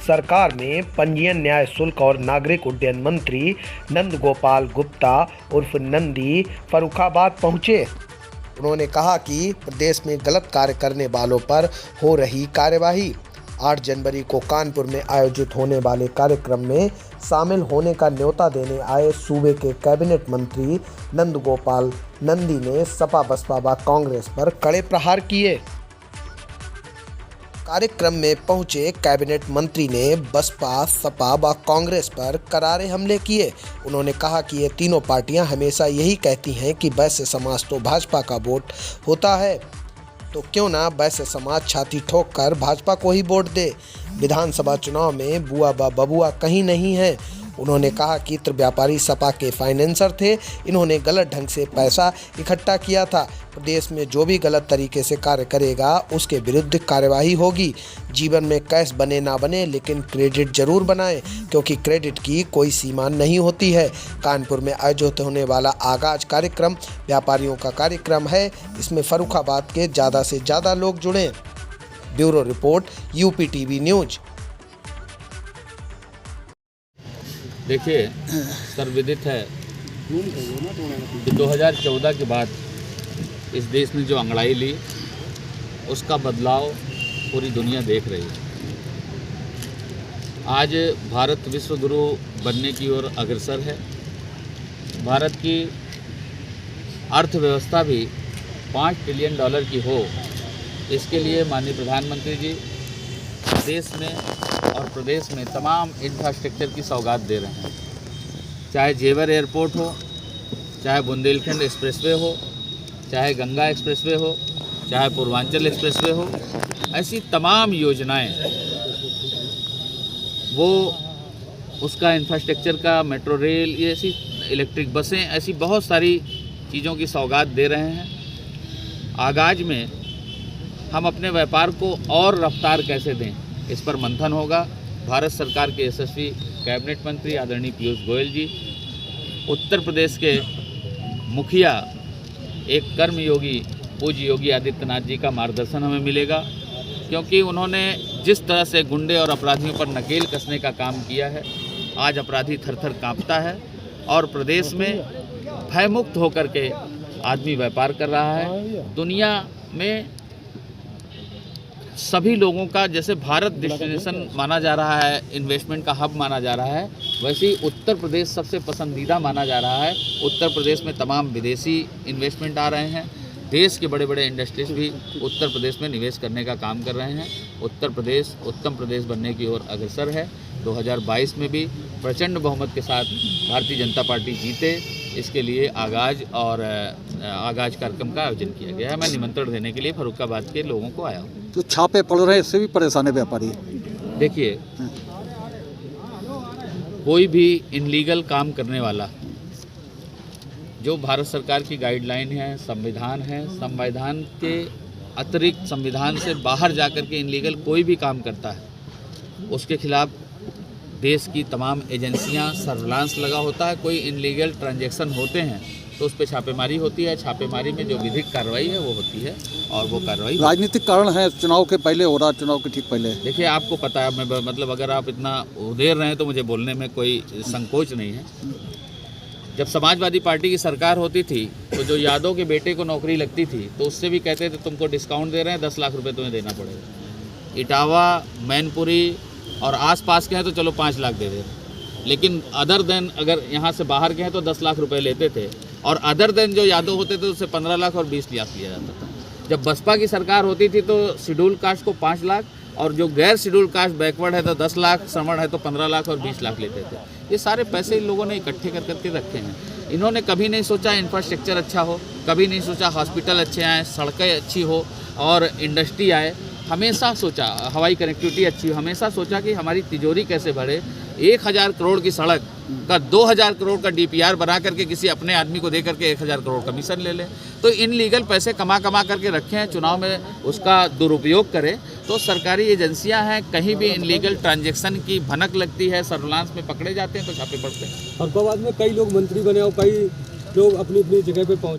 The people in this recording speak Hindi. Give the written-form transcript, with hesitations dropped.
सरकार में पंजीयन न्याय शुल्क और नागरिक उड्डयन मंत्री नंद गोपाल गुप्ता उर्फ नंदी फर्रुखाबाद पहुंचे। उन्होंने कहा कि प्रदेश में गलत कार्य करने वालों पर हो रही कार्यवाही। 8 जनवरी को कानपुर में आयोजित होने वाले कार्यक्रम में शामिल होने का न्योता देने आए सूबे के कैबिनेट मंत्री नंद गोपाल नंदी ने सपा बसपा व कांग्रेस पर कड़े प्रहार किए। कार्यक्रम में पहुंचे कैबिनेट मंत्री ने बसपा, सपा व कांग्रेस पर करारे हमले किए। उन्होंने कहा कि ये तीनों पार्टियां हमेशा यही कहती हैं कि वैश्य समाज तो भाजपा का वोट होता है, तो क्यों ना वैश्य समाज छाती ठोक कर भाजपा को ही वोट दे। विधानसभा चुनाव में बुआ व बबुआ कहीं नहीं है। उन्होंने कहा कि चित्र व्यापारी सपा के फाइनेंसर थे, इन्होंने गलत ढंग से पैसा इकट्ठा किया था। प्रदेश में जो भी गलत तरीके से कार्य करेगा उसके विरुद्ध कार्यवाही होगी। जीवन में कैश बने ना बने लेकिन क्रेडिट जरूर बनाएं, क्योंकि क्रेडिट की कोई सीमा नहीं होती है। कानपुर में आयोजित होने वाला आगाज कार्यक्रम व्यापारियों का कार्यक्रम है। इसमें फर्रुखाबाद के ज़्यादा से ज़्यादा लोग जुड़ें। Bureau report, UP TV news. देखिए, सर्वविदित है कि 2014 के बाद इस देश ने जो अंगड़ाई ली उसका बदलाव पूरी दुनिया देख रही है। आज भारत विश्व गुरु बनने की ओर अग्रसर है। भारत की अर्थव्यवस्था भी $5 ट्रिलियन की हो, इसके लिए माननीय प्रधानमंत्री जी देश में और प्रदेश में तमाम इंफ्रास्ट्रक्चर की सौगात दे रहे हैं। चाहे जेवर एयरपोर्ट हो, चाहे बुंदेलखंड एक्सप्रेसवे हो, चाहे गंगा एक्सप्रेसवे हो, चाहे पूर्वांचल एक्सप्रेसवे हो, ऐसी तमाम योजनाएं वो उसका इंफ्रास्ट्रक्चर का मेट्रो रेल, ये ऐसी इलेक्ट्रिक बसें, ऐसी बहुत सारी चीज़ों की सौगात दे रहे हैं। आगाज में हम अपने व्यापार को और रफ्तार कैसे दें, इस पर मंथन होगा। भारत सरकार के यशस्वी कैबिनेट मंत्री आदरणीय पीयूष गोयल जी, उत्तर प्रदेश के मुखिया एक कर्मयोगी पूज्य योगी आदित्यनाथ जी का मार्गदर्शन हमें मिलेगा, क्योंकि उन्होंने जिस तरह से गुंडे और अपराधियों पर नकेल कसने का काम किया है, आज अपराधी थर-थर कांपता है और प्रदेश में भयमुक्त होकर के आदमी व्यापार कर रहा है। दुनिया में सभी लोगों का जैसे भारत डेस्टिनेशन माना जा रहा है, इन्वेस्टमेंट का हब माना जा रहा है, वैसे ही उत्तर प्रदेश सबसे पसंदीदा माना जा रहा है। उत्तर प्रदेश में तमाम विदेशी इन्वेस्टमेंट आ रहे हैं। देश के बड़े बड़े इंडस्ट्रीज भी उत्तर प्रदेश में निवेश करने का काम कर रहे हैं। उत्तर प्रदेश उत्तम प्रदेश बनने की ओर अग्रसर है। 2022 में भी प्रचंड बहुमत के साथ भारतीय जनता पार्टी जीते, इसके लिए आगाज कार्यक्रम का आयोजन किया गया है। मैं निमंत्रण देने के लिए फर्रुखाबाद के लोगों को आया हूँ। तो छापे पड़ रहे हैं, इससे भी परेशान है व्यापारी। देखिए, कोई भी इनलीगल काम करने वाला, जो भारत सरकार की गाइडलाइन है, संविधान है, संविधान के अतिरिक्त संविधान से बाहर जाकर के इनलीगल कोई भी काम करता है, उसके खिलाफ देश की तमाम एजेंसियां सर्विलांस लगा होता है। कोई इनलीगल ट्रांजैक्शन होते हैं तो उस पर छापेमारी होती है। छापेमारी में जो विधिक कार्रवाई है वो होती है और वो कार्रवाई राजनीतिक कारण है, चुनाव के पहले हो रहा, चुनाव के ठीक पहले। देखिए, आपको पता है, मैं मतलब अगर आप इतना उधेर रहे हैं तो मुझे बोलने में कोई संकोच नहीं है। जब समाजवादी पार्टी की सरकार होती थी तो जो यादव के बेटे को नौकरी लगती थी तो उससे भी कहते थे तुमको डिस्काउंट दे रहे हैं, 10 लाख रुपए तुम्हें देना पड़ेगा। इटावा, मैनपुरी और आसपास के हैं तो चलो 5 लाख दे दे, लेकिन अदर देन अगर यहाँ से बाहर के हैं तो 10 लाख रुपए लेते थे, और अदर देन जो यादव होते थे उससे 15 लाख और 20 लाख लिया जाता था। जब बसपा की सरकार होती थी तो शेड्यूल कास्ट को 5 लाख और जो गैर शेड्यूल कास्ट बैकवर्ड है तो 10 लाख, श्रमण है तो 15 लाख और 20 लाख लेते थे। ये सारे पैसे इन लोगों ने इकट्ठे कर करके रखे हैं। इन्होंने कभी नहीं सोचा इंफ्रास्ट्रक्चर अच्छा हो, कभी नहीं सोचा हॉस्पिटल अच्छे आएँ, सड़कें अच्छी हो और इंडस्ट्री आए। हमेशा सोचा हवाई कनेक्टिविटी अच्छी हो, हमेशा सोचा कि हमारी तिजोरी कैसे बढ़े। 1000 करोड़ की सड़क का 2000 करोड़ का DPR बना करके किसी अपने आदमी को दे करके 1000 करोड़ कमीशन ले ले। तो इन लीगल पैसे कमा करके रखे हैं, चुनाव में उसका दुरुपयोग करें। तो सरकारी एजेंसियां हैं, कहीं भी इनलीगल ट्रांजैक्शन की भनक लगती है, सर्विलांस में पकड़े जाते हैं तो छापे पड़ते हैं। फर्रुखाबाद में कई लोग मंत्री बने और कई लोग अपनी अपनी जगह पे पहुंचे।